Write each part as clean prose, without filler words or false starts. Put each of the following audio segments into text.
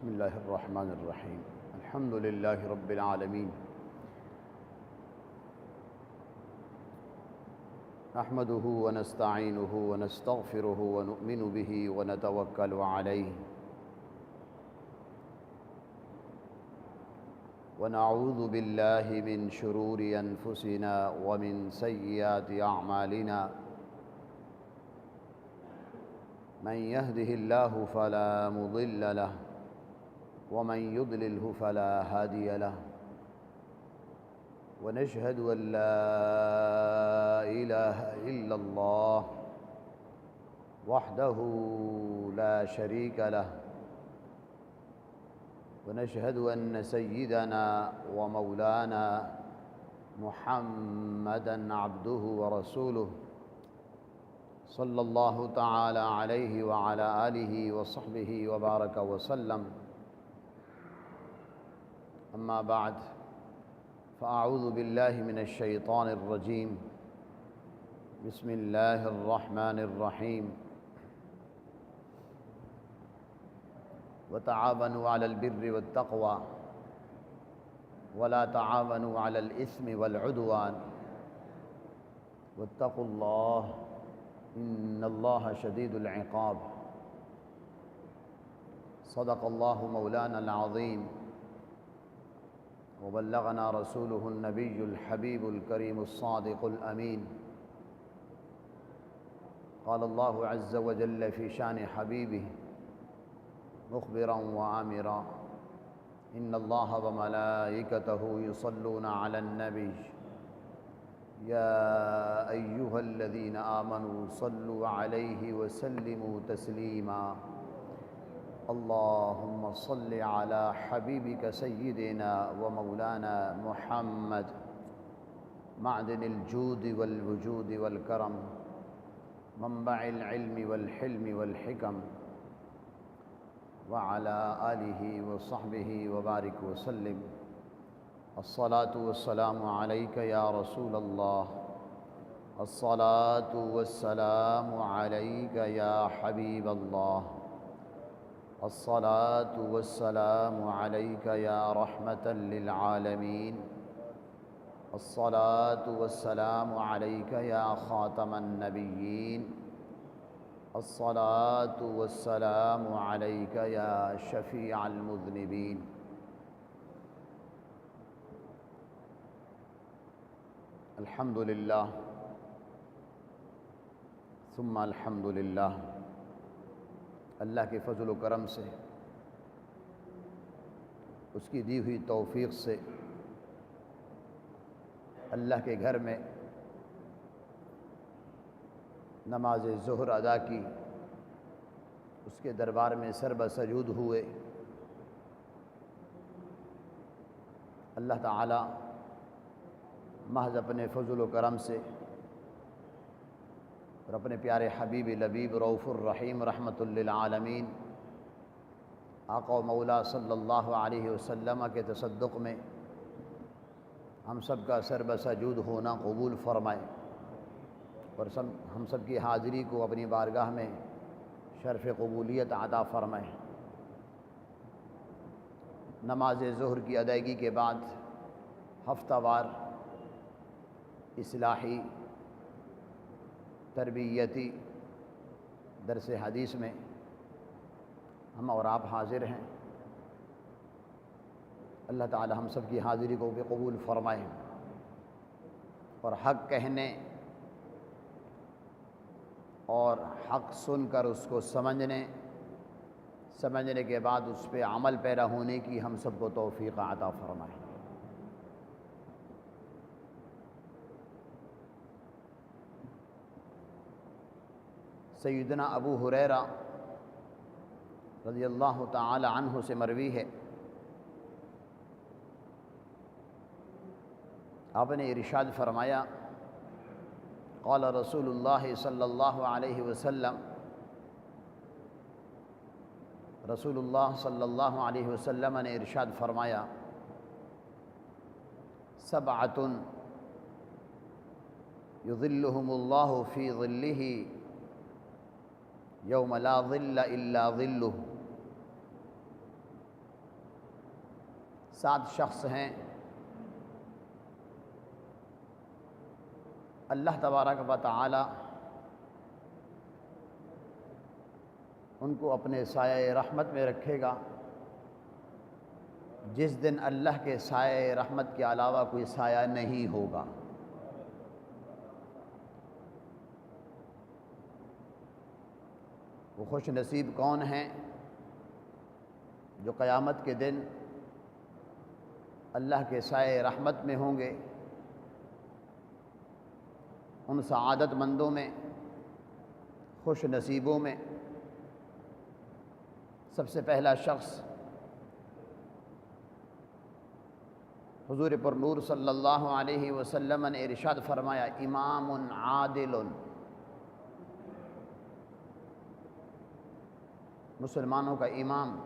بسم الله الرحمن الرحيم. الحمد لله رب العالمين، نحمده ونستعينه ونستغفره ونؤمن به ونتوكل عليه، ونعوذ بالله من شرور أنفسنا ومن سيئات أعمالنا، من يهده الله فلا مضل له ومن يضلله فلا هادي له، ونشهد أن لا إله إلا الله وحده لا شريك له، ونشهد أن سيدنا ومولانا محمدًا عبده ورسوله صلى الله تعالى عليه وعلى آله وصحبه وبارك وسلم. أما بعد، فأعوذ بالله من الشيطان الرجيم. بسم الله الرحمن الرحيم. وتعاونوا على البر والتقوى ولا تعاونوا على الإثم والعدوان واتقوا الله إن الله شديد العقاب. صدق الله مولانا العظيم، وبلغنا رسوله النبي الحبيب الكريم الصادق الأمين. قال الله عز وجل في شان حبيبه مخبرا وآمرا: إن الله وملائكته يصلون على النبي يا أيها الذين آمنوا صلوا عليه وسلموا تسليما. اللهم صل على حبيبك سيدنا ومولانا محمد معدن الجود والوجود والكرم، منبع العلم والحلم والحكم، وعلى آله وصحبه وبارك وسلم. الصلاة والسلام عليك يا رسول الله، الصلاة والسلام عليك يا حبيب الله، الصلاة والسلام عليك يا رحمة للعالمين، الصلاة والسلام عليك يا خاتم النبيين، الصلاة والسلام عليك يا شفيع المذنبين. الحمد للہ ثم الحمد للہ، اللہ کے فضل و کرم سے، اس کی دی ہوئی توفیق سے اللہ کے گھر میں نماز ظہر ادا کی، اس کے دربار میں سر بسجود ہوئے۔ اللہ تعالی محض اپنے فضل و کرم سے اور اپنے پیارے حبیب لبیب رؤوف الرحیم رحمۃ للعالمین آقا و مولا صلی اللہ علیہ وسلم کے تصدق میں ہم سب کا سر بسجود ہونا قبول فرمائے، اور ہم سب کی حاضری کو اپنی بارگاہ میں شرف قبولیت عطا فرمائے۔ نماز ظہر کی ادائیگی کے بعد ہفتہ وار اصلاحی تربیتی درس حدیث میں ہم اور آپ حاضر ہیں۔ اللہ تعالی ہم سب کی حاضری کو بھی قبول فرمائے، اور حق کہنے اور حق سن کر اس کو سمجھنے کے بعد اس پہ عمل پیرا ہونے کی ہم سب کو توفیق عطا فرمائے۔ سیدنا ابو ہریرہ رضی اللہ تعالی عنہ سے مروی ہے، آپ نے ارشاد فرمایا: قال رسول اللہ صلی اللہ علیہ وسلم، رسول اللہ صلی اللہ علیہ وسلم نے ارشاد فرمایا: سبعۃ یظلہم اللہ فی ظلہ یوم لا ظل الا ظلہ، 7 شخص ہیں اللہ تبارک و تعالی ان کو اپنے سایہ رحمت میں رکھے گا جس دن اللہ کے سایہ رحمت کے علاوہ کوئی سایہ نہیں ہوگا۔ وہ خوش نصیب کون ہیں جو قیامت کے دن اللہ کے سایہ رحمت میں ہوں گے؟ ان سعادت مندوں میں، خوش نصیبوں میں سب سے پہلا شخص حضور پر نور صلی اللہ علیہ وسلم نے ارشاد فرمایا، امام عادل، مسلمانوں کا امام،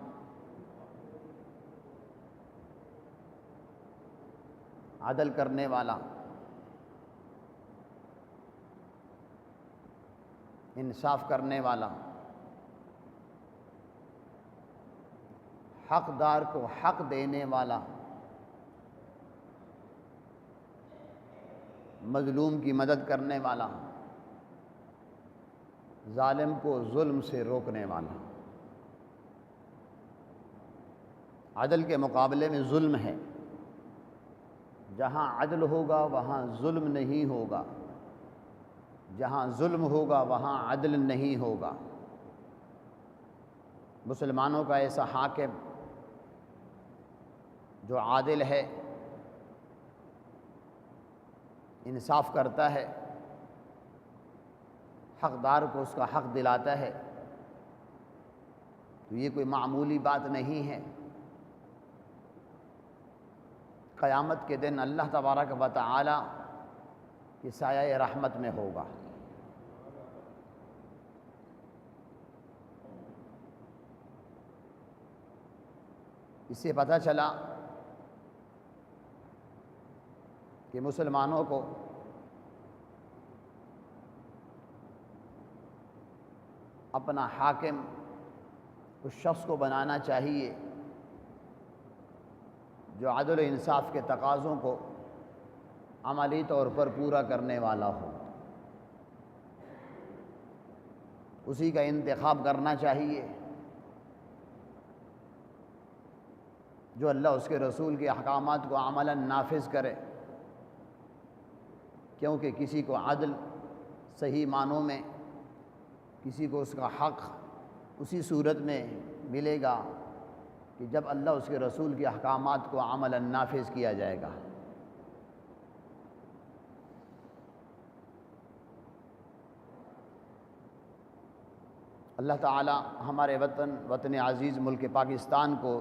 عدل کرنے والا، انصاف کرنے والا، حقدار کو حق دینے والا، مظلوم کی مدد کرنے والا، ظالم کو ظلم سے روکنے والا۔ عدل کے مقابلے میں ظلم ہے، جہاں عدل ہوگا وہاں ظلم نہیں ہوگا، جہاں ظلم ہوگا وہاں عدل نہیں ہوگا۔ مسلمانوں کا ایسا حاکم جو عادل ہے، انصاف کرتا ہے، حقدار کو اس کا حق دلاتا ہے، تو یہ کوئی معمولی بات نہیں ہے۔ قیامت کے دن اللہ تبارک و تعالی کی سایہ رحمت میں ہوگا۔ اس سے پتہ چلا کہ مسلمانوں کو اپنا حاکم اس شخص کو بنانا چاہیے جو عدل و انصاف کے تقاضوں کو عملی طور پر پورا کرنے والا ہو، اسی کا انتخاب کرنا چاہیے جو اللہ اس کے رسول کے احکامات کو عملاً نافذ کرے، کیونکہ کسی کو عدل صحیح معنوں میں، کسی کو اس کا حق اسی صورت میں ملے گا کہ جب اللہ اس کے رسول کے احکامات کو عملاً نافذ کیا جائے گا۔ اللہ تعالی ہمارے وطن عزیز ملک پاکستان کو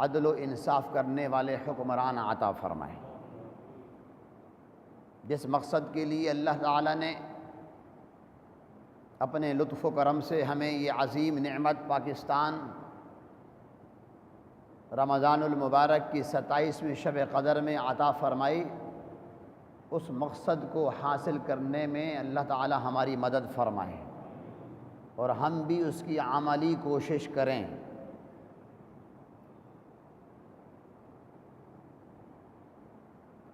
عدل و انصاف کرنے والے حکمران عطا فرمائے۔ جس مقصد کے لیے اللہ تعالی نے اپنے لطف و کرم سے ہمیں یہ عظیم نعمت پاکستان رمضان المبارک کی 27ویں شب قدر میں عطا فرمائی، اس مقصد کو حاصل کرنے میں اللہ تعالی ہماری مدد فرمائے اور ہم بھی اس کی عملی کوشش کریں۔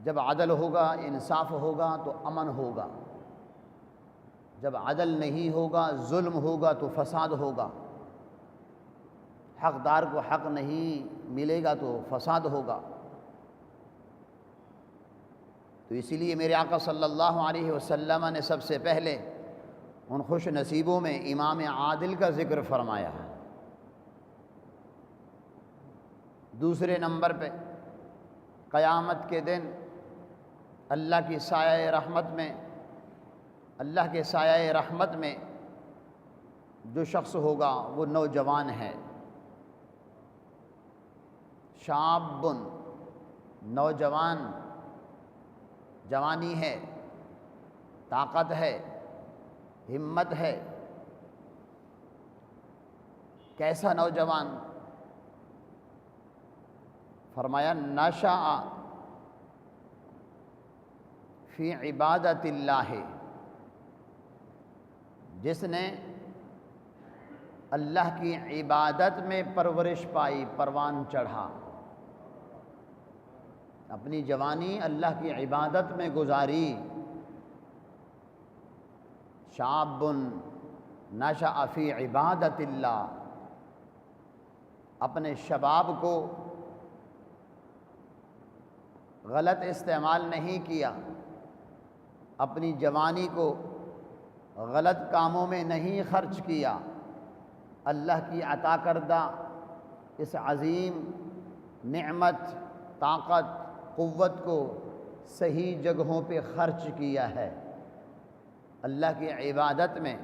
جب عدل ہوگا، انصاف ہوگا تو امن ہوگا، جب عدل نہیں ہوگا، ظلم ہوگا تو فساد ہوگا، حقدار کو حق نہیں ملے گا تو فساد ہوگا۔ تو اسی لیے میرے آقا صلی اللہ علیہ وسلم نے سب سے پہلے ان خوش نصیبوں میں امام عادل کا ذکر فرمایا ہے۔ دوسرے نمبر پہ قیامت کے دن اللہ کی سایہ رحمت میں، اللہ کے سایہ رحمت میں جو شخص ہوگا وہ نوجوان ہے، شاب، نوجوان، جوانی ہے، طاقت ہے، ہمت ہے۔ کیسا نوجوان؟ فرمایا نشأ فی عبادت اللہ، جس نے اللہ کی عبادت میں پرورش پائی، پروان چڑھا۔ اپنی جوانی اللہ کی عبادت میں گزاری۔ شاب نشأ فی عبادت اللہ، اپنے شباب کو غلط استعمال نہیں کیا، اپنی جوانی کو غلط کاموں میں نہیں خرچ کیا، اللہ کی عطا کردہ اس عظیم نعمت، طاقت، قوت کو صحیح جگہوں پہ خرچ کیا ہے۔ اللہ کی عبادت میں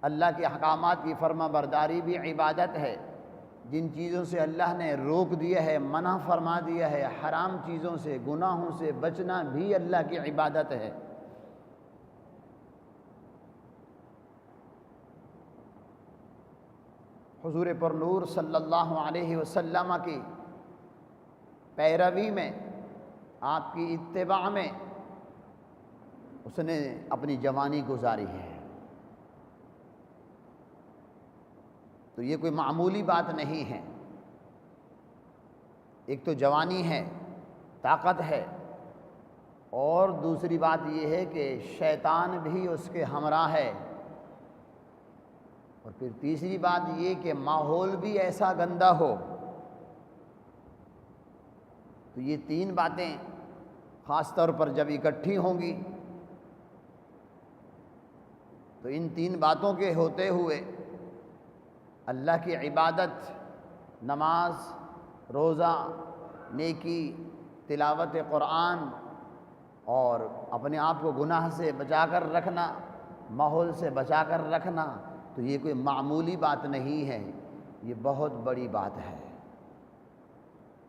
اللہ کے احکامات کی فرما برداری بھی عبادت ہے۔ جن چیزوں سے اللہ نے روک دیا ہے، منع فرما دیا ہے، حرام چیزوں سے، گناہوں سے بچنا بھی اللہ کی عبادت ہے۔ حضور پر نور صلی اللہ علیہ وسلم کی پیروی میں، آپ کی اتباع میں اس نے اپنی جوانی گزاری ہے۔ تو یہ کوئی معمولی بات نہیں ہے۔ ایک تو جوانی ہے، طاقت ہے، اور دوسری بات یہ ہے کہ شیطان بھی اس کے ہمراہ ہے، اور پھر تیسری بات یہ کہ ماحول بھی ایسا گندا ہو۔ تو یہ تین باتیں خاص طور پر جب اکٹھی ہوں گی تو ان تین باتوں کے ہوتے ہوئے اللہ کی عبادت، نماز، روزہ، نیکی، تلاوت قرآن، اور اپنے آپ کو گناہ سے بچا کر رکھنا، ماحول سے بچا کر رکھنا، تو یہ کوئی معمولی بات نہیں ہے، یہ بہت بڑی بات ہے،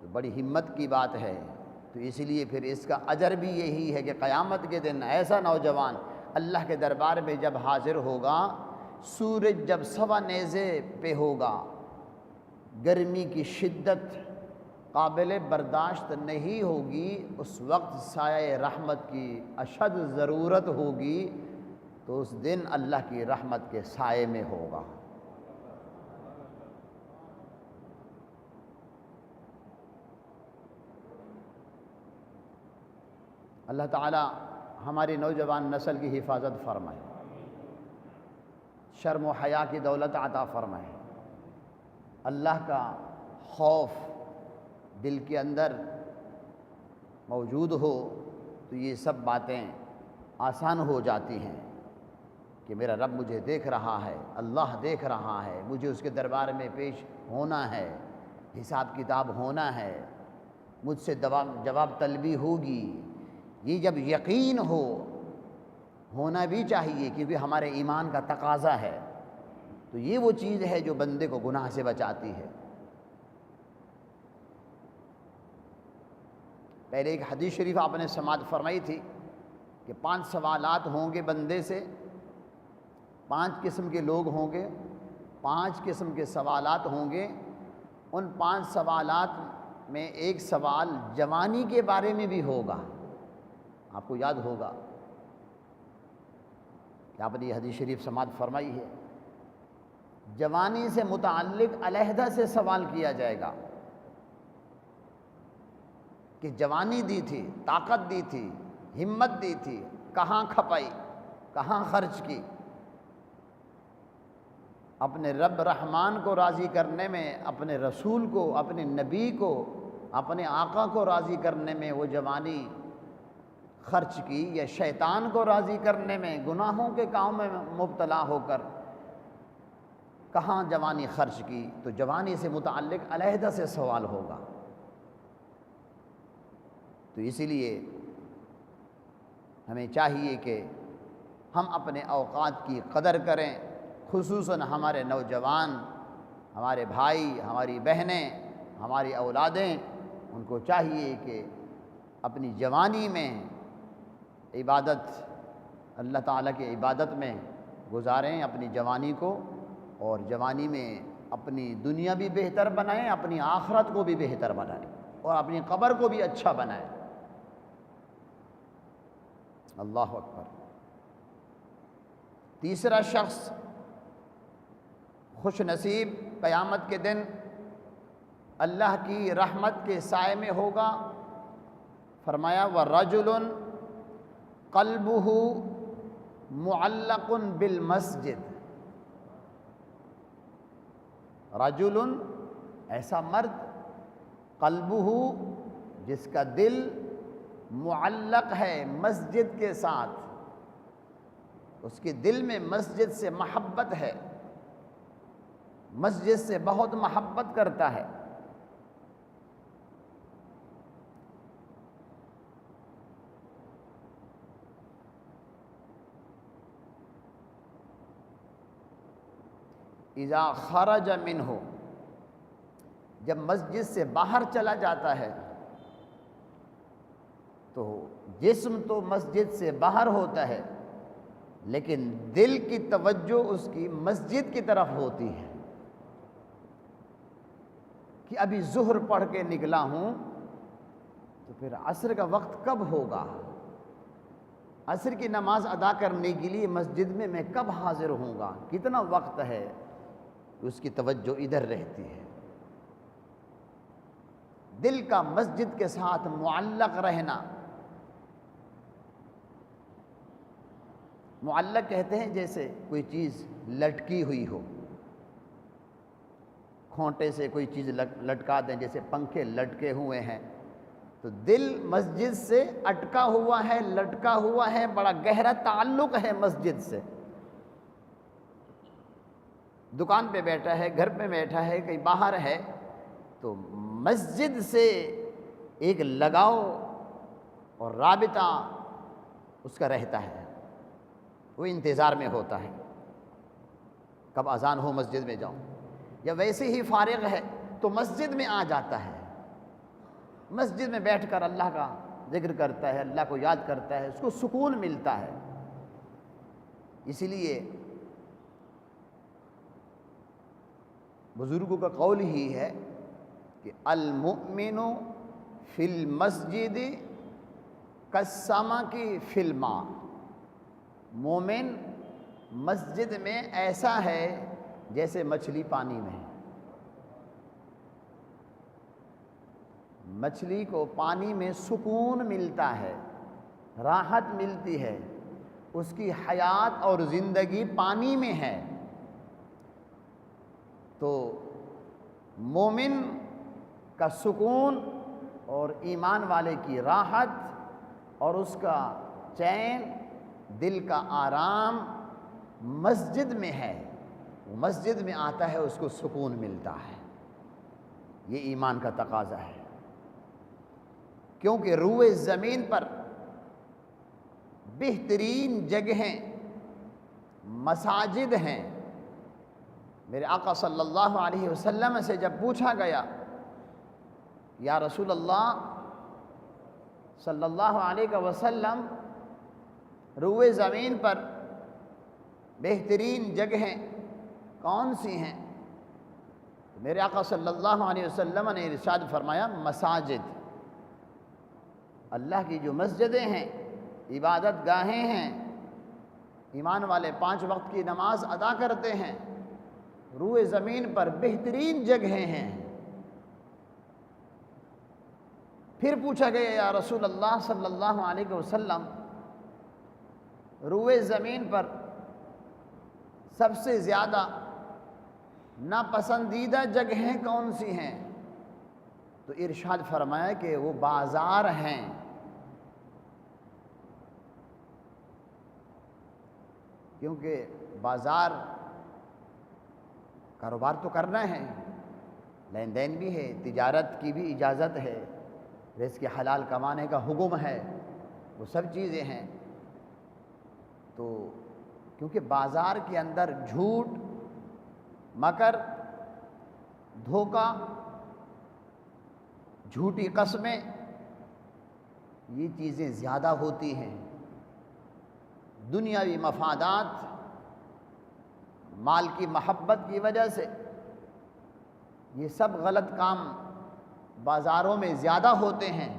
تو بڑی ہمت کی بات ہے۔ تو اس لیے پھر اس کا اجر بھی یہی ہے کہ قیامت کے دن ایسا نوجوان اللہ کے دربار میں جب حاضر ہوگا، سورج جب سوا نیزے پہ ہوگا، گرمی کی شدت قابل برداشت نہیں ہوگی، اس وقت سایہ رحمت کی اشد ضرورت ہوگی، تو اس دن اللہ کی رحمت کے سائے میں ہوگا۔ اللہ تعالی ہماری نوجوان نسل کی حفاظت فرمائے، شرم و حیا کی دولت عطا فرمائے، اللہ کا خوف دل کے اندر موجود ہو تو یہ سب باتیں آسان ہو جاتی ہیں کہ میرا رب مجھے دیکھ رہا ہے، اللہ دیکھ رہا ہے، مجھے اس کے دربار میں پیش ہونا ہے، حساب کتاب ہونا ہے، مجھ سے جواب طلبی ہوگی۔ یہ جب یقین ہونا بھی چاہیے کیونکہ ہمارے ایمان کا تقاضا ہے، تو یہ وہ چیز ہے جو بندے کو گناہ سے بچاتی ہے۔ پہلے ایک حدیث شریف آپ نے سماعت فرمائی تھی کہ 5 سوالات ہوں گے بندے سے، 5 قسم کے لوگ ہوں گے، 5 قسم کے سوالات ہوں گے۔ ان 5 سوالات میں ایک سوال جوانی کے بارے میں بھی ہوگا۔ آپ کو یاد ہوگا کہ آپ نے یہ حدیث شریف سماعت فرمائی ہے، جوانی سے متعلق علیحدہ سے سوال کیا جائے گا کہ جوانی دی تھی، طاقت دی تھی، ہمت دی تھی، کہاں کھپائی، کہاں خرچ کی۔ اپنے رب رحمان کو راضی کرنے میں، اپنے رسول کو، اپنے نبی کو، اپنے آقا کو راضی کرنے میں وہ جوانی خرچ کی، یا شیطان کو راضی کرنے میں، گناہوں کے کام میں مبتلا ہو کر کہاں جوانی خرچ کی۔ تو جوانی سے متعلق علیحدہ سے سوال ہوگا۔ تو اسی لیے ہمیں چاہیے کہ ہم اپنے اوقات کی قدر کریں، خصوصاً ہمارے نوجوان، ہمارے بھائی، ہماری بہنیں، ہماری اولادیں، ان کو چاہیے کہ اپنی جوانی میں عبادت، اللہ تعالیٰ کی عبادت میں گزاریں اپنی جوانی کو، اور جوانی میں اپنی دنیا بھی بہتر بنائیں، اپنی آخرت کو بھی بہتر بنائیں، اور اپنی قبر کو بھی اچھا بنائیں۔ اللہ اکبر۔ تیسرا شخص خوش نصیب قیامت کے دن اللہ کی رحمت کے سائے میں ہوگا، فرمایا وَرَجُلٌ قَلْبُهُ مُعَلَّقٌ بِالْمَسْجِدِ، رجل ایسا مرد، قلبہ جس کا دل معلق ہے مسجد کے ساتھ، اس کے دل میں مسجد سے محبت ہے، مسجد سے بہت محبت کرتا ہے۔ اذا خرج منہ، جب مسجد سے باہر چلا جاتا ہے تو جسم تو مسجد سے باہر ہوتا ہے لیکن دل کی توجہ اس کی مسجد کی طرف ہوتی ہے کہ ابھی ظہر پڑھ کے نکلا ہوں تو پھر عصر کا وقت کب ہوگا، عصر کی نماز ادا کرنے کے لیے مسجد میں میں کب حاضر ہوں گا، کتنا وقت ہے، اس کی توجہ ادھر رہتی ہے۔ دل کا مسجد کے ساتھ معلق رہنا، معلق کہتے ہیں جیسے کوئی چیز لٹکی ہوئی ہو، کھونٹے سے کوئی چیز لٹکا دیں، جیسے پنکھے لٹکے ہوئے ہیں، تو دل مسجد سے اٹکا ہوا ہے، لٹکا ہوا ہے، بڑا گہرا تعلق ہے مسجد سے۔ دکان پہ بیٹھا ہے، گھر پہ بیٹھا ہے، کہیں باہر ہے، تو مسجد سے ایک لگاؤ اور رابطہ اس کا رہتا ہے، وہ انتظار میں ہوتا ہے کب اذان ہو مسجد میں جاؤں، یا ویسے ہی فارغ ہے تو مسجد میں آ جاتا ہے، مسجد میں بیٹھ کر اللہ کا ذکر کرتا ہے، اللہ کو یاد کرتا ہے، اس کو سکون ملتا ہے۔ اسی لیے بزرگوں کا قول ہی ہے کہ المؤمن فی المسجد کالسمک فی الماء، مومن مسجد میں ایسا ہے جیسے مچھلی پانی میں ہے۔ مچھلی کو پانی میں سکون ملتا ہے، راحت ملتی ہے، اس کی حیات اور زندگی پانی میں ہے۔ تو مومن کا سکون اور ایمان والے کی راحت اور اس کا چین، دل کا آرام مسجد میں ہے، وہ مسجد میں آتا ہے، اس کو سکون ملتا ہے۔ یہ ایمان کا تقاضا ہے، کیونکہ روئے زمین پر بہترین جگہیں مساجد ہیں۔ میرے آقا صلی اللہ علیہ وسلم سے جب پوچھا گیا یا رسول اللہ صلی اللہ علیہ وسلم، روئے زمین پر بہترین جگہیں کون سی ہیں، میرے آقا صلی اللہ علیہ وسلم نے ارشاد فرمایا مساجد، اللہ کی جو مسجدیں ہیں، عبادت گاہیں ہیں، ایمان والے 5 وقت کی نماز ادا کرتے ہیں، روئے زمین پر بہترین جگہیں ہیں۔ پھر پوچھا گیا یا رسول اللہ صلی اللہ علیہ وسلم، روئے زمین پر سب سے زیادہ ناپسندیدہ جگہیں کون سی ہیں؟ تو ارشاد فرمایا کہ وہ بازار ہیں۔ کیونکہ بازار کاروبار تو کرنا ہے، لین دین بھی ہے، تجارت کی بھی اجازت ہے، رزق حلال کمانے کا حکم ہے، وہ سب چیزیں ہیں۔ تو کیونکہ بازار کے اندر جھوٹ، مکر، دھوکہ، جھوٹی قسمیں، یہ چیزیں زیادہ ہوتی ہیں۔ دنیاوی مفادات، مال کی محبت کی وجہ سے یہ سب غلط کام بازاروں میں زیادہ ہوتے ہیں۔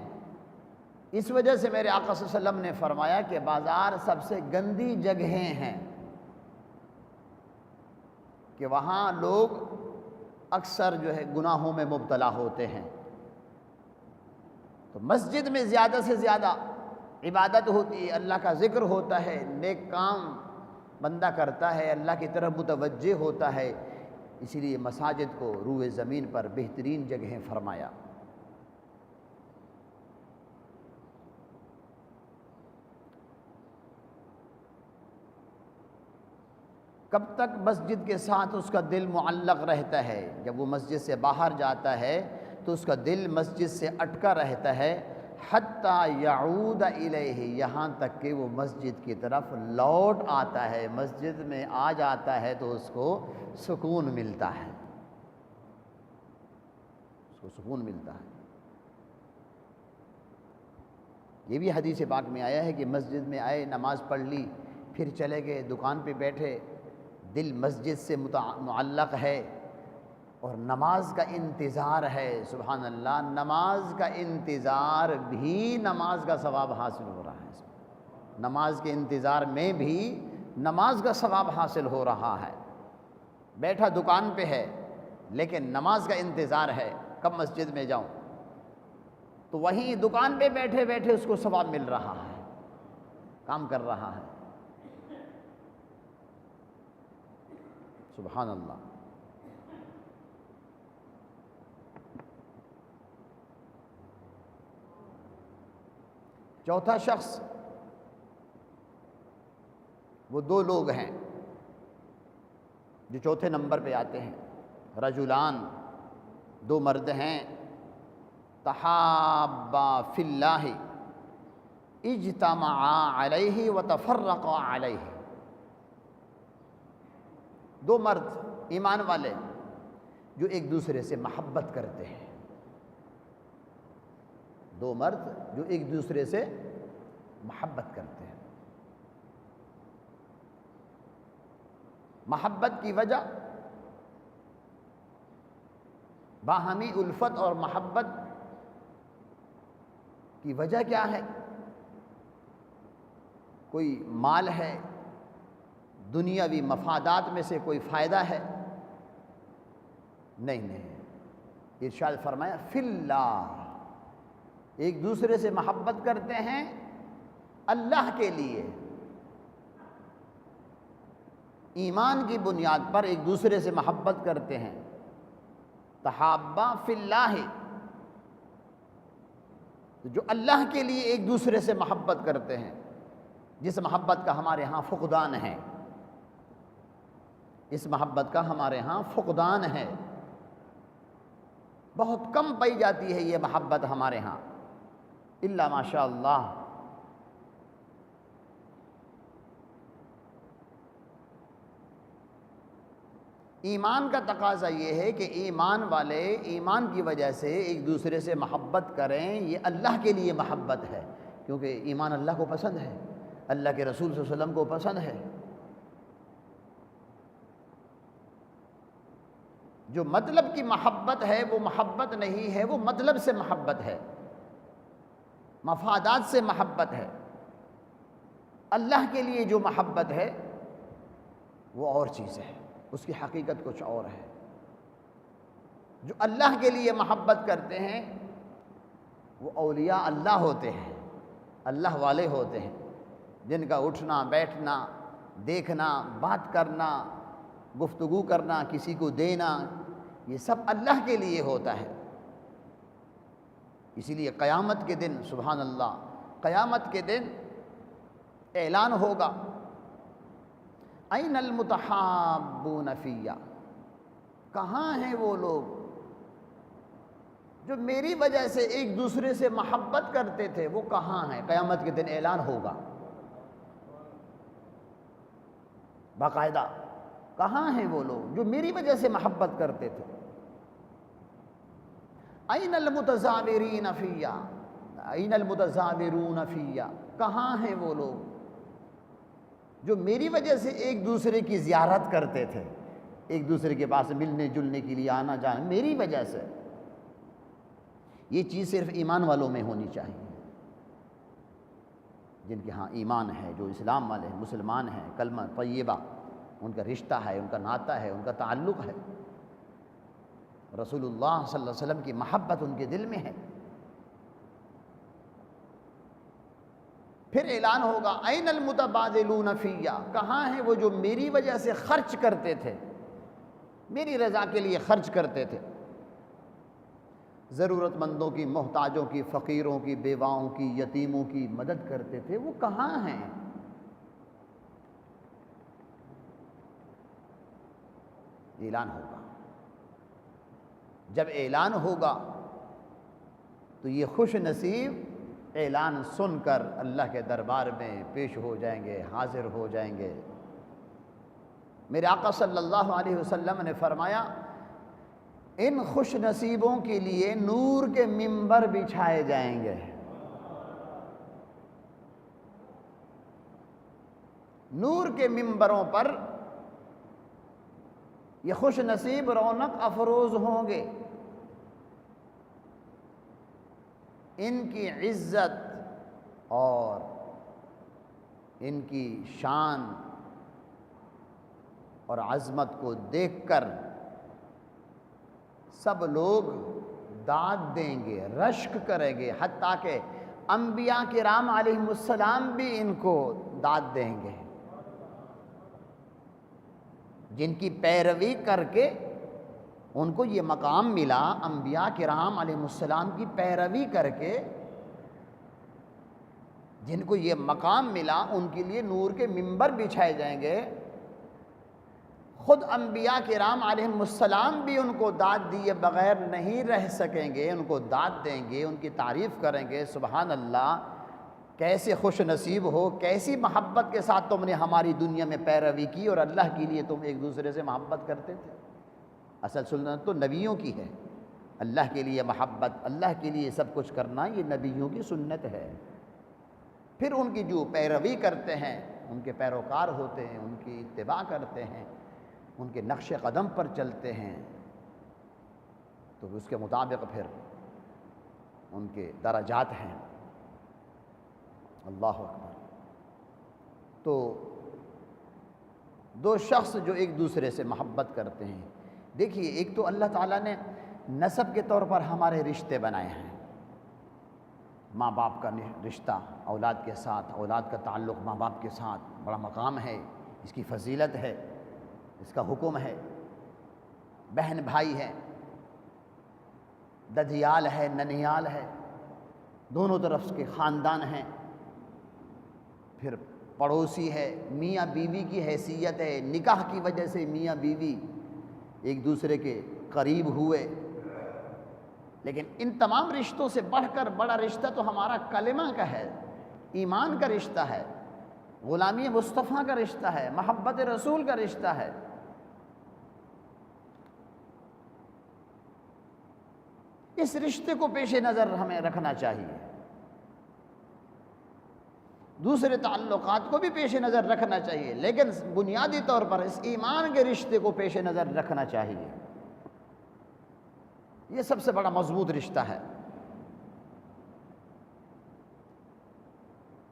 اس وجہ سے میرے آقا صلی اللہ علیہ وسلم نے فرمایا کہ بازار سب سے گندی جگہیں ہیں، کہ وہاں لوگ اکثر جو ہے گناہوں میں مبتلا ہوتے ہیں۔ تو مسجد میں زیادہ سے زیادہ عبادت ہوتی ہے، اللہ کا ذکر ہوتا ہے، نیک کام بندہ کرتا ہے، اللہ کی طرف متوجہ ہوتا ہے، اسی لیے مساجد کو روئے زمین پر بہترین جگہیں فرمایا۔ کب تک مسجد کے ساتھ اس کا دل معلق رہتا ہے؟ جب وہ مسجد سے باہر جاتا ہے تو اس کا دل مسجد سے اٹکا رہتا ہے، حتیٰ یعود الیہ، یہاں تک کہ وہ مسجد کی طرف لوٹ آتا ہے، مسجد میں آ جاتا ہے تو اس کو سکون ملتا ہے، اس کو سکون ملتا ہے۔ یہ بھی حدیث پاک میں آیا ہے کہ مسجد میں آئے، نماز پڑھ لی، پھر چلے گئے دکان پہ بیٹھے، دل مسجد سے معلق ہے اور نماز کا انتظار ہے۔ سبحان اللہ، نماز کا انتظار بھی نماز کا ثواب حاصل ہو رہا ہے، نماز کے انتظار میں بھی نماز کا ثواب حاصل ہو رہا ہے۔ بیٹھا دکان پہ ہے لیکن نماز کا انتظار ہے، کب مسجد میں جاؤں، تو وہیں دکان پہ بیٹھے بیٹھے اس کو ثواب مل رہا ہے، کام کر رہا ہے۔ سبحان اللہ۔ چوتھا شخص، وہ دو لوگ ہیں جو چوتھے نمبر پہ آتے ہیں، رجلان، دو مرد ہیں، تحابا فی اللہ اجتمعا علیہ وتفرقا علیہ۔ دو مرد ایمان والے جو ایک دوسرے سے محبت کرتے ہیں، دو مرد جو ایک دوسرے سے محبت کرتے ہیں۔ محبت کی وجہ، باہمی الفت اور محبت کی وجہ کیا ہے؟ کوئی مال ہے، دنیاوی مفادات میں سے کوئی فائدہ ہے؟ نہیں، ارشاد فرمایا فی اللہ، ایک دوسرے سے محبت کرتے ہیں اللہ کے لیے، ایمان کی بنیاد پر ایک دوسرے سے محبت کرتے ہیں۔ تحابا فی اللہ، جو اللہ کے لیے ایک دوسرے سے محبت کرتے ہیں، جس محبت کا ہمارے ہاں فقدان ہے، اس محبت کا ہمارے ہاں فقدان ہے، بہت کم پائی جاتی ہے یہ محبت ہمارے ہاں، الا ماشاء اللہ۔ ایمان کا تقاضا یہ ہے کہ ایمان والے ایمان کی وجہ سے ایک دوسرے سے محبت کریں، یہ اللہ کے لیے محبت ہے، کیونکہ ایمان اللہ کو پسند ہے، اللہ کے رسول صلی اللہ علیہ وسلم کو پسند ہے۔ جو مطلب کی محبت ہے وہ محبت نہیں ہے، وہ مطلب سے محبت ہے، مفادات سے محبت ہے۔ اللہ کے لیے جو محبت ہے وہ اور چیز ہے، اس کی حقیقت کچھ اور ہے۔ جو اللہ کے لیے محبت کرتے ہیں وہ اولیاء اللہ ہوتے ہیں، اللہ والے ہوتے ہیں، جن کا اٹھنا بیٹھنا، دیکھنا، بات کرنا، گفتگو کرنا، کسی کو دینا، یہ سب اللہ کے لیے ہوتا ہے۔ اسی لیے قیامت کے دن، سبحان اللہ، قیامت کے دن اعلان ہوگا، این المتحابون فی، کہاں ہیں وہ لوگ جو میری وجہ سے ایک دوسرے سے محبت کرتے تھے، وہ کہاں ہیں؟ قیامت کے دن اعلان ہوگا باقاعدہ، کہاں ہیں وہ لوگ جو میری وجہ سے محبت کرتے تھے؟ این المتزاورین فی، این المتزاورون فی، کہاں ہیں وہ لوگ جو میری وجہ سے ایک دوسرے کی زیارت کرتے تھے، ایک دوسرے کے پاس ملنے جلنے کے لیے آنا جانا، میری وجہ سے۔ یہ چیز صرف ایمان والوں میں ہونی چاہیے، جن کے ہاں ایمان ہے، جو اسلام والے ہیں، مسلمان ہیں، کلمہ طیبہ ان کا رشتہ ہے، ان کا ناطہ ہے، ان کا تعلق ہے، رسول اللہ صلی اللہ علیہ وسلم کی محبت ان کے دل میں ہے۔ پھر اعلان ہوگا این المتبادلون فیّا، کہاں ہیں وہ جو میری وجہ سے خرچ کرتے تھے، میری رضا کے لیے خرچ کرتے تھے، ضرورت مندوں کی، محتاجوں کی، فقیروں کی، بیواؤں کی، یتیموں کی مدد کرتے تھے، وہ کہاں ہیں؟ اعلان ہوگا۔ جب اعلان ہوگا تو یہ خوش نصیب اعلان سن کر اللہ کے دربار میں پیش ہو جائیں گے، حاضر ہو جائیں گے۔ میرے آقا صلی اللہ علیہ وسلم نے فرمایا ان خوش نصیبوں کے لیے نور کے منبر بچھائے جائیں گے۔ نور کے منبروں پر یہ خوش نصیب رونق افروز ہوں گے، ان کی عزت اور ان کی شان اور عظمت کو دیکھ کر سب لوگ داد دیں گے، رشک کریں گے، حتیٰ کہ انبیاء کرام علیہم السلام بھی ان کو داد دیں گے، جن کی پیروی کر کے ان کو یہ مقام ملا۔ انبیاء کرام علیہ السلام کی پیروی کر کے جن کو یہ مقام ملا، ان کے لیے نور کے منبر بچھائے جائیں گے۔ خود انبیاء کرام علیہ السلام بھی ان کو داد دیے بغیر نہیں رہ سکیں گے، ان کو داد دیں گے، ان کی تعریف کریں گے، سبحان اللہ، کیسے خوش نصیب ہو، کیسی محبت کے ساتھ تم نے ہماری دنیا میں پیروی کی اور اللہ کے لیے تم ایک دوسرے سے محبت کرتے تھے۔ اصل سنت تو نبیوں کی ہے، اللہ کے لیے محبت، اللہ کے لیے سب کچھ کرنا، یہ نبیوں کی سنت ہے۔ پھر ان کی جو پیروی کرتے ہیں، ان کے پیروکار ہوتے ہیں، ان کی اتباع کرتے ہیں، ان کے نقش قدم پر چلتے ہیں، تو اس کے مطابق پھر ان کے درجات ہیں۔ اللہ اکبر۔ تو دو شخص جو ایک دوسرے سے محبت کرتے ہیں، دیکھیے ایک تو اللہ تعالیٰ نے نسب کے طور پر ہمارے رشتے بنائے ہیں، ماں باپ کا رشتہ اولاد کے ساتھ، اولاد کا تعلق ماں باپ کے ساتھ بڑا مقام ہے، اس کی فضیلت ہے، اس کا حکم ہے۔ بہن بھائی ہے، ددھیال ہے، ننیال ہے، دونوں طرف کے خاندان ہیں، پھر پڑوسی ہے، میاں بیوی کی حیثیت ہے، نکاح کی وجہ سے میاں بیوی ایک دوسرے کے قریب ہوئے۔ لیکن ان تمام رشتوں سے بڑھ کر بڑا رشتہ تو ہمارا کلمہ کا ہے، ایمان کا رشتہ ہے، غلامی مصطفیٰ کا رشتہ ہے، محبت رسول کا رشتہ ہے۔ اس رشتے کو پیش نظر ہمیں رکھنا چاہیے، دوسرے تعلقات کو بھی پیش نظر رکھنا چاہیے، لیکن بنیادی طور پر اس ایمان کے رشتے کو پیش نظر رکھنا چاہیے۔ یہ سب سے بڑا مضبوط رشتہ ہے۔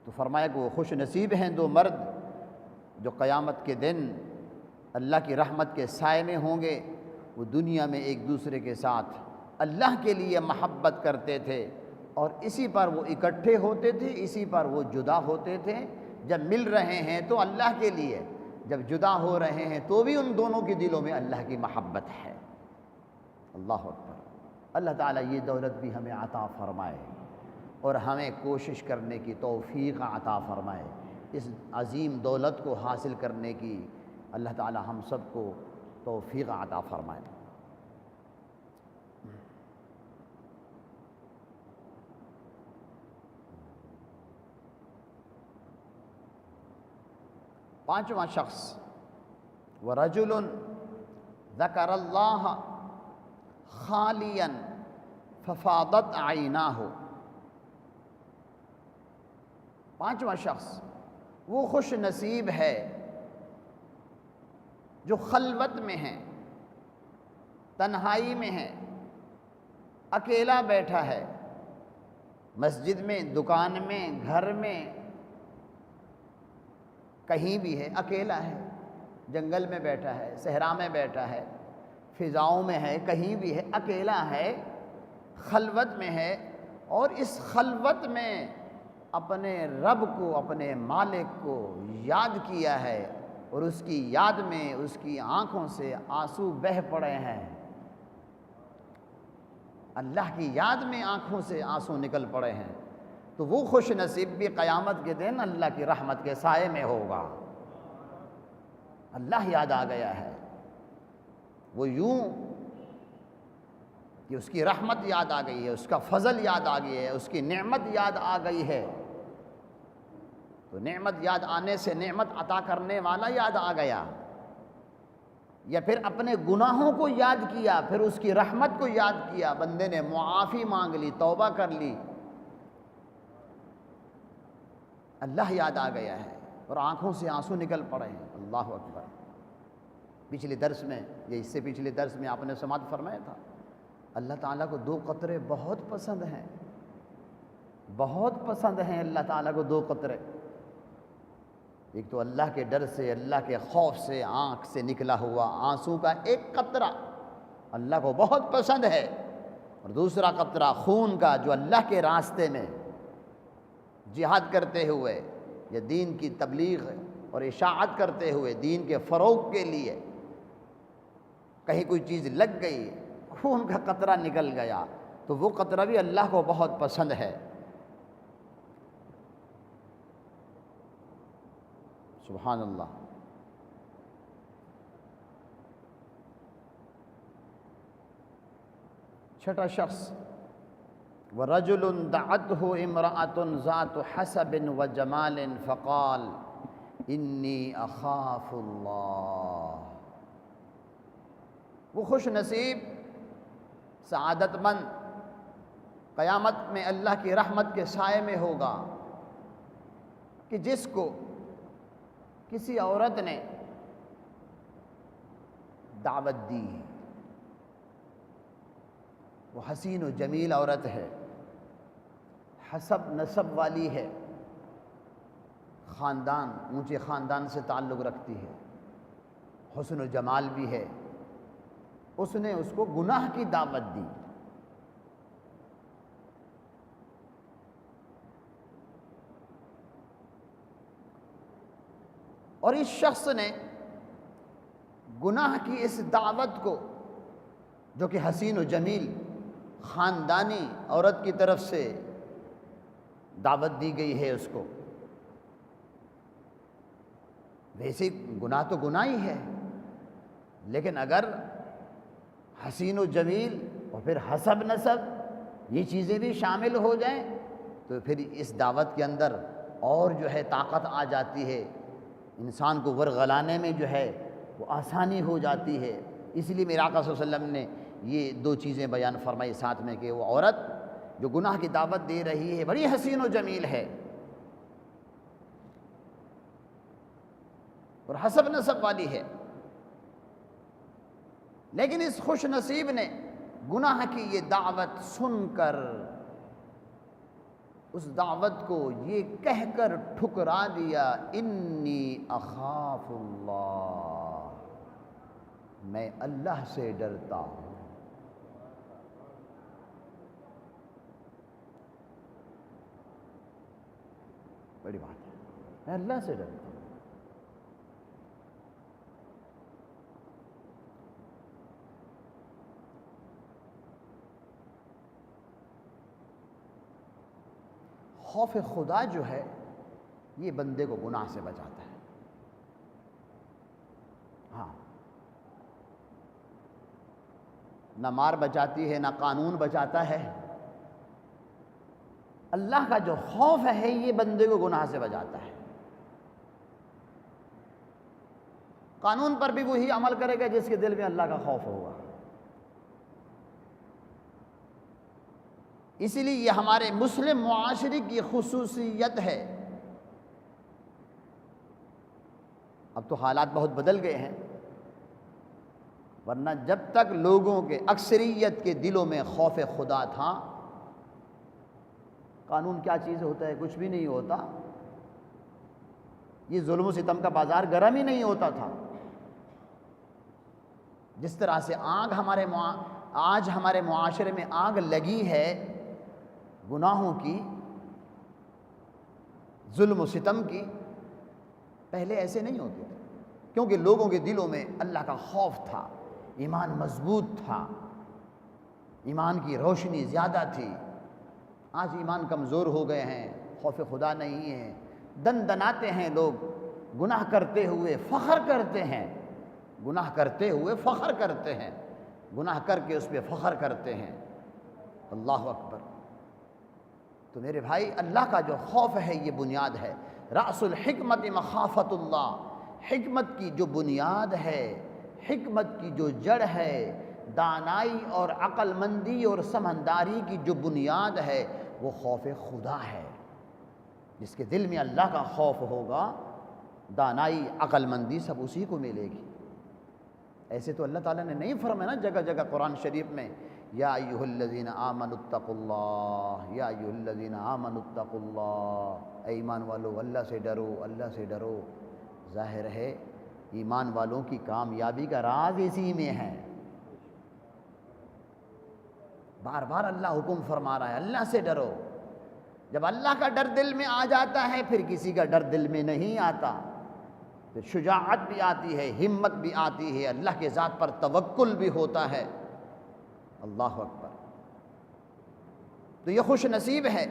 تو فرمایا کہ وہ خوش نصیب ہیں دو مرد جو قیامت کے دن اللہ کی رحمت کے سائے میں ہوں گے، وہ دنیا میں ایک دوسرے کے ساتھ اللہ کے لیے محبت کرتے تھے اور اسی پر وہ اکٹھے ہوتے تھے، اسی پر وہ جدا ہوتے تھے۔ جب مل رہے ہیں تو اللہ کے لیے، جب جدا ہو رہے ہیں تو بھی ان دونوں کے دلوں میں اللہ کی محبت ہے۔ اللہ اکبر۔ اللہ تعالیٰ یہ دولت بھی ہمیں عطا فرمائے اور ہمیں کوشش کرنے کی توفیق عطا فرمائے۔ اس عظیم دولت کو حاصل کرنے کی اللہ تعالیٰ ہم سب کو توفیق عطا فرمائے۔ پانچواں شخص، وَرَجُلٌ ذَكَرَ اللَّهَ خَالِيًا فَفَاضَتْ عَيْنَاهُ۔ پانچواں شخص وہ خوش نصیب ہے جو خلوت میں ہے، تنہائی میں ہے، اکیلا بیٹھا ہے، مسجد میں، دکان میں، گھر میں، کہیں بھی ہے، اکیلا ہے، جنگل میں بیٹھا ہے، صحرا میں بیٹھا ہے، فضاؤں میں ہے، کہیں بھی ہے، اکیلا ہے، خلوت میں ہے، اور اس خلوت میں اپنے رب کو، اپنے مالک کو یاد کیا ہے اور اس کی یاد میں اس کی آنکھوں سے آنسو بہہ پڑے ہیں، اللہ کی یاد میں آنکھوں سے آنسو نکل پڑے ہیں، تو وہ خوش نصیب بھی قیامت کے دن اللہ کی رحمت کے سائے میں ہوگا۔ اللہ یاد آ گیا ہے، وہ یوں کہ اس کی رحمت یاد آ گئی ہے، اس کا فضل یاد آ گئی ہے، اس کی نعمت یاد آ گئی ہے، تو نعمت یاد آنے سے نعمت عطا کرنے والا یاد آ گیا، یا پھر اپنے گناہوں کو یاد کیا، پھر اس کی رحمت کو یاد کیا، بندے نے معافی مانگ لی، توبہ کر لی، اللہ یاد آ گیا ہے اور آنکھوں سے آنسو نکل پڑے ہیں۔ اللہ اکبر۔ پچھلے درس میں یا اس سے پچھلے درس میں آپ نے سماعت فرمایا تھا، اللہ تعالیٰ کو دو قطرے بہت پسند ہیں، بہت پسند ہیں اللہ تعالیٰ کو دو قطرے۔ ایک تو اللہ کے ڈر سے، اللہ کے خوف سے آنکھ سے نکلا ہوا آنسو کا ایک قطرہ اللہ کو بہت پسند ہے، اور دوسرا قطرہ خون کا جو اللہ کے راستے میں جہاد کرتے ہوئے یا دین کی تبلیغ اور اشاعت کرتے ہوئے دین کے فروغ کے لیے کہیں کوئی چیز لگ گئی، خون کا قطرہ نکل گیا، تو وہ قطرہ بھی اللہ کو بہت پسند ہے۔ سبحان اللہ۔ چھٹا شخص، وَرَجُلٌ دَعَتْهُ امْرَأَةٌ ذَاتُ حَسَبٍ وَجَمَالٍ فَقَالَ إِنِّي أَخَافُ اللَّهَ۔ وہ خوش نصیب، سعادت مند قیامت میں اللہ کی رحمت کے سائے میں ہوگا کہ جس کو کسی عورت نے دعوت دی، وہ حسین و جمیل عورت ہے، حسب نسب والی ہے، خاندان، اونچے خاندان سے تعلق رکھتی ہے، حسن و جمال بھی ہے، اس نے اس کو گناہ کی دعوت دی، اور اس شخص نے گناہ کی اس دعوت کو، جو کہ حسین و جمیل خاندانی عورت کی طرف سے دعوت دی گئی ہے اس کو، ویسے گناہ تو گناہ ہی ہے، لیکن اگر حسین و جمیل اور پھر حسب نسب یہ چیزیں بھی شامل ہو جائیں تو پھر اس دعوت کے اندر اور جو ہے طاقت آ جاتی ہے، انسان کو ورغلانے میں جو ہے وہ آسانی ہو جاتی ہے۔ اس لیے میرے آقا صلی اللہ علیہ وسلم نے یہ دو چیزیں بیان فرمائی ساتھ میں کہ وہ عورت جو گناہ کی دعوت دے رہی ہے بڑی حسین و جمیل ہے اور حسب نسب والی ہے، لیکن اس خوش نصیب نے گناہ کی یہ دعوت سن کر اس دعوت کو یہ کہہ کر ٹھکرا دیا، انی اخاف اللہ، میں اللہ سے ڈرتا ہوں۔ بڑی بات ہے، میں اللہ سے ڈرتا ہوں۔ خوف خدا جو ہے یہ بندے کو گناہ سے بچاتا ہے۔ ہاں، نہ مار بچاتی ہے، نہ قانون بچاتا ہے، اللہ کا جو خوف ہے یہ بندے کو گناہ سے بچاتا ہے۔ قانون پر بھی وہی عمل کرے گا جس کے دل میں اللہ کا خوف ہوگا۔ اسی لیے یہ ہمارے مسلم معاشرے کی خصوصیت ہے۔ اب تو حالات بہت بدل گئے ہیں، ورنہ جب تک لوگوں کے اکثریت کے دلوں میں خوف خدا تھا، قانون کیا چیز ہوتا ہے؟ کچھ بھی نہیں ہوتا، یہ ظلم و ستم کا بازار گرم ہی نہیں ہوتا تھا۔ جس طرح سے آج ہمارے معاشرے میں آگ لگی ہے گناہوں کی، ظلم و ستم کی، پہلے ایسے نہیں ہوتے تھے، کیونکہ لوگوں کے دلوں میں اللہ کا خوف تھا، ایمان مضبوط تھا، ایمان کی روشنی زیادہ تھی۔ آج ایمان کمزور ہو گئے ہیں، خوف خدا نہیں ہے، دن دناتے ہیں لوگ، گناہ کرتے ہوئے فخر کرتے ہیں، گناہ کرتے ہوئے فخر کرتے ہیں، گناہ کر کے اس پہ فخر کرتے ہیں۔ اللہ اکبر۔ تو میرے بھائی، اللہ کا جو خوف ہے یہ بنیاد ہے۔ رأس الحکمت مخافت اللہ، حکمت کی جو بنیاد ہے، حکمت کی جو جڑ ہے، دانائی اور عقل مندی اور سمجھداری کی جو بنیاد ہے وہ خوف خدا ہے۔ جس کے دل میں اللہ کا خوف ہوگا، دانائی عقل مندی سب اسی کو ملے گی۔ ایسے تو اللہ تعالیٰ نے نہیں فرمایا نا جگہ جگہ قرآن شریف میں، یا ایھا الذین آمنوا اتقوا اللہ، یا ایھا الذین آمنوا اتقوا اللہ، اے ایمان والو اللہ سے ڈرو، اللہ سے ڈرو۔ ظاہر ہے ایمان والوں کی کامیابی کا راز اسی میں ہے۔ بار بار اللہ حکم فرما رہا ہے اللہ سے ڈرو۔ جب اللہ کا ڈر دل میں آ جاتا ہے پھر کسی کا ڈر دل میں نہیں آتا، پھر شجاعت بھی آتی ہے، ہمت بھی آتی ہے، اللہ کے ذات پر توکل بھی ہوتا ہے۔ اللہ اکبر۔ تو یہ خوش نصیب ہے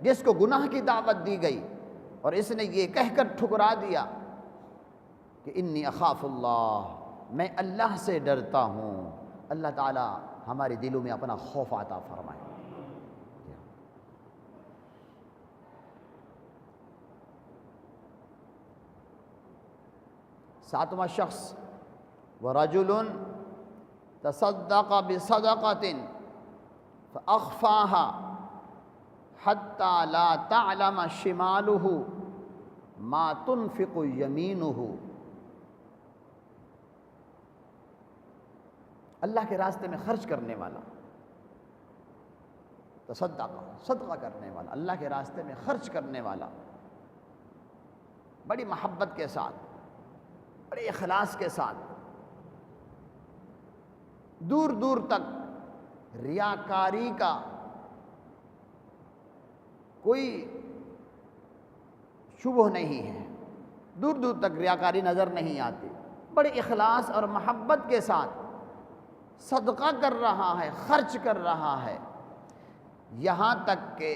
جس کو گناہ کی دعوت دی گئی اور اس نے یہ کہہ کر ٹھکرا دیا کہ انی اخاف اللہ، میں اللہ سے ڈرتا ہوں۔ اللہ تعالی ہمارے دلوں میں اپنا خوف عطا فرمائے۔ ساتواں شخص، وَرَجُلٌ تَصَدَّقَ بِصَدَقَةٍ فَأَخْفَاهَا حَتَّى لَا تَعْلَمَ شِمَالُهُ مَا تُنْفِقُ يَمِينُهُ۔ اللہ کے راستے میں خرچ کرنے والا، تصدق، صدقہ کرنے والا، اللہ کے راستے میں خرچ کرنے والا، بڑی محبت کے ساتھ، بڑے اخلاص کے ساتھ، دور دور تک ریاکاری کا کوئی شبہ نہیں ہے، دور دور تک ریاکاری نظر نہیں آتی، بڑے اخلاص اور محبت کے ساتھ صدقہ کر رہا ہے، خرچ کر رہا ہے، یہاں تک کہ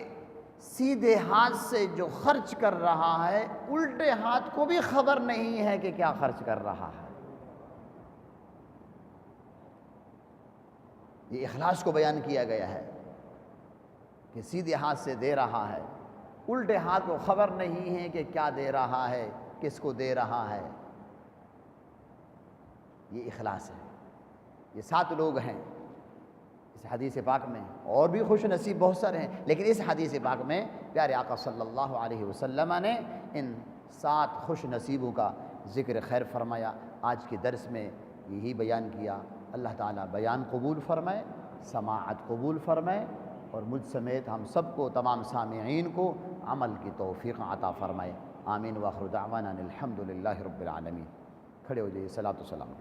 سیدھے ہاتھ سے جو خرچ کر رہا ہے الٹے ہاتھ کو بھی خبر نہیں ہے کہ کیا خرچ کر رہا ہے۔ یہ اخلاص کو بیان کیا گیا ہے کہ سیدھے ہاتھ سے دے رہا ہے، الٹے ہاتھ کو خبر نہیں ہے کہ کیا دے رہا ہے، کس کو دے رہا ہے۔ یہ اخلاص ہے۔ یہ 7 لوگ ہیں اس حدیث پاک میں، اور بھی خوش نصیب بہت سارے ہیں، لیکن اس حدیث پاک میں پیارے آقا صلی اللہ علیہ وسلم نے ان 7 خوش نصیبوں کا ذکر خیر فرمایا۔ آج کے درس میں یہی بیان کیا۔ اللہ تعالیٰ بیان قبول فرمائے، سماعت قبول فرمائے، اور مجھ سمیت ہم سب کو، تمام سامعین کو عمل کی توفیق عطا فرمائے۔ آمین۔ وآخر دعوانا الحمد للہ رب العالمین۔ کھڑے ہو جائیے، صلاۃ و سلام۔